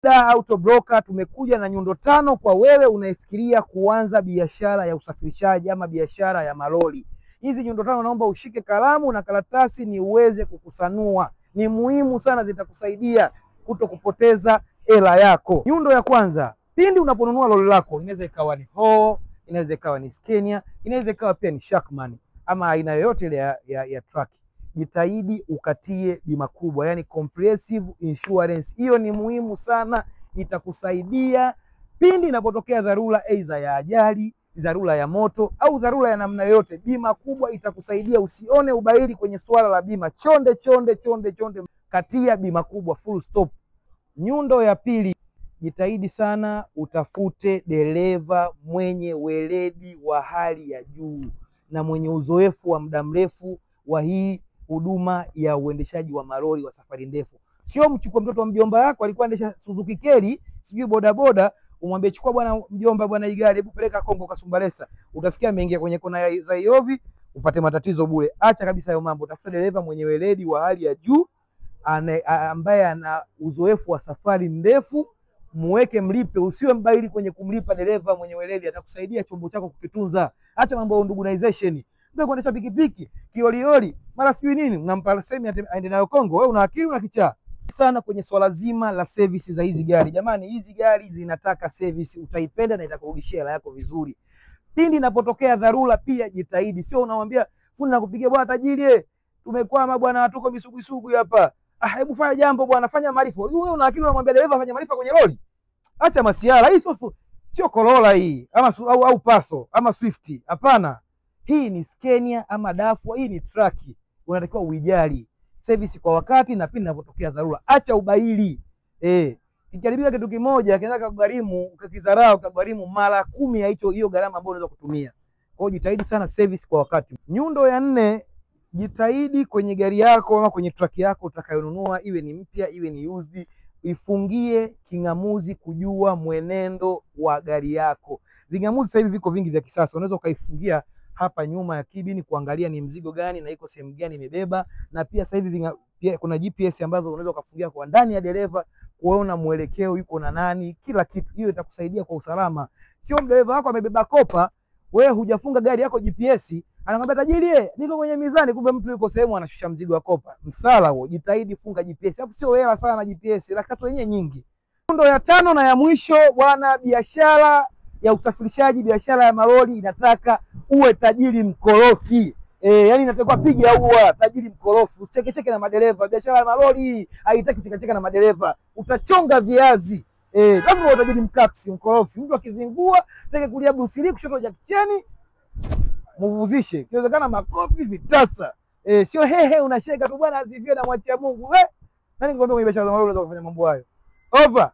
Auto Broker tumekuja na nyundo 5 kwa wewe unaifikiria kuanza biashara ya usafirishaji ama biashara ya malori. Hizi nyundo 5 naomba ushike kalamu na karatasi ni uweze kukusanua. Ni muhimu sana, zitakusaidia kuto kupoteza hela yako. Nyundo ya kwanza, pindi unaponunua lori lako, inaweza ikawa ni Howo, inaweza ikawa ni Scania, inaweza ikawa pia ni Shackman ama aina yoyote ile ya truck. Jitahidi ukatie bima kubwa, yani comprehensive insurance. Hiyo ni muhimu sana, itakusaidia pindi inapotokea dharura, aidha ya ajali, dharura ya moto au dharura ya namna yoyote. Bima kubwa itakusaidia, usione ubaili kwenye swala la bima. Chonde, katia bima kubwa, full stop. Nyundo ya pili, jitahidi sana utafute dereva mwenye weledi wa hali ya juu na mwenye uzoefu wa muda mrefu wa hii huduma ya uendeshaji wa malori wa safari ndefu. Sio mchukue mtoto wa mjomba yako alikuwa anaendesha Suzuki Carry, sijui bodaboda, umwambie chukua bwana mjomba, bwana hii gari hebu peleka Kongo Kasumbalesa. Utasikia ameingia kwenye kona za Iovi, upate matatizo bure. Acha kabisa hayo mambo. Tafuta dereva mwenye weledi wa hali ya juu ambaye ana uzoefu wa safari ndefu, muweke mlipe. Usiwe mbaili kwenye kumlipa dereva mwenye weledi, atakusaidia chombo chako kukitunza. Acha mambo ya ndugunization. Ndio kuendesha pikipiki, kiolioli, mara sijui nini, unampa semi aende nayo Kongo. Wewe una akili una kichaa sana kwenye swala zima la service za hizi gari. Jamani, hizi gari zinataka service, utaipenda na itakurudishia hela yako vizuri. Pindi inapotokea dharura pia jitahidi, sio unamwambia fundi nakupigia bwana tajiri, tumekwama bwana, tuko misugu hapa. Hebu fanya jambo bwana, fanya maarifa. Wewe una akili unamwambia dereva fanya maarifa kwenye lori? Acha masiara. Hii sio Corolla hii ama au Paso ama Swift. Hapana. Hii ni Scania ama Dafu, hii ni truck. Unatakiwa uijali. Service kwa wakati na pindi inapotokea dharura. Acha ubaili. Kikaribia kitu kimoja kinaweza kugharimu, ukakidharau ukagharimu mara 10 ya hiyo gharama ambayo unaweza kutumia. Kwa hiyo jitahidi sana service kwa wakati. Nyundo ya 4, jitahidi kwenye gari yako ama kwenye truck yako utakayonunua, iwe ni mpya iwe ni used, ifungie kingamuzi kujua mwenendo wa gari yako. Vingamuzi sasa hivi viko vingi vya kisasa. Unaweza ukaifungia hapa nyuma ya kibini kuangalia ni mzigo gani na iko sehemu gani imebeba, na pia sasa hivi pia kuna GPS ambazo unaweza kufungia kwa ndani ya dereva kuona mwelekeo yuko na nani, kila kitu. Hiyo itakusaidia kwa usalama. Sio dereva wako amebeba kopa, wewe hujafunga gari yako GPS, anakwambia tajiri niko kwenye mizani, kumbe mtu yuko sehemu anashusha mzigo wa kopa. Msala huo. Jitahidi funga GPS. Hapo sio hela sana GPS, lakini wenyewe nyingi. Nyundo ya 5 na ya mwisho bwana, biashara ya usafirishaji, biashara ya malori inataka uwe tajiri mkorofi. Yani inatakiwa piga huwa tajiri mkorofi. Uchekecheke na madereva. Biashara ya malori haitaki kuchekecheka na madereva. Utachonga viazi. Lazima uwe tajiri mkaksi mkorofi. Mtu akizingua, teke kulia busili, kushoto jakcheni, mvuzishe. Kiwezekana makofi vitasa. Sio hehe unasheka tu bwana, azivie na mwachia Mungu. Nani nikwambia kwenye biashara za malori unaweza kufanya mambo hayo? Opa.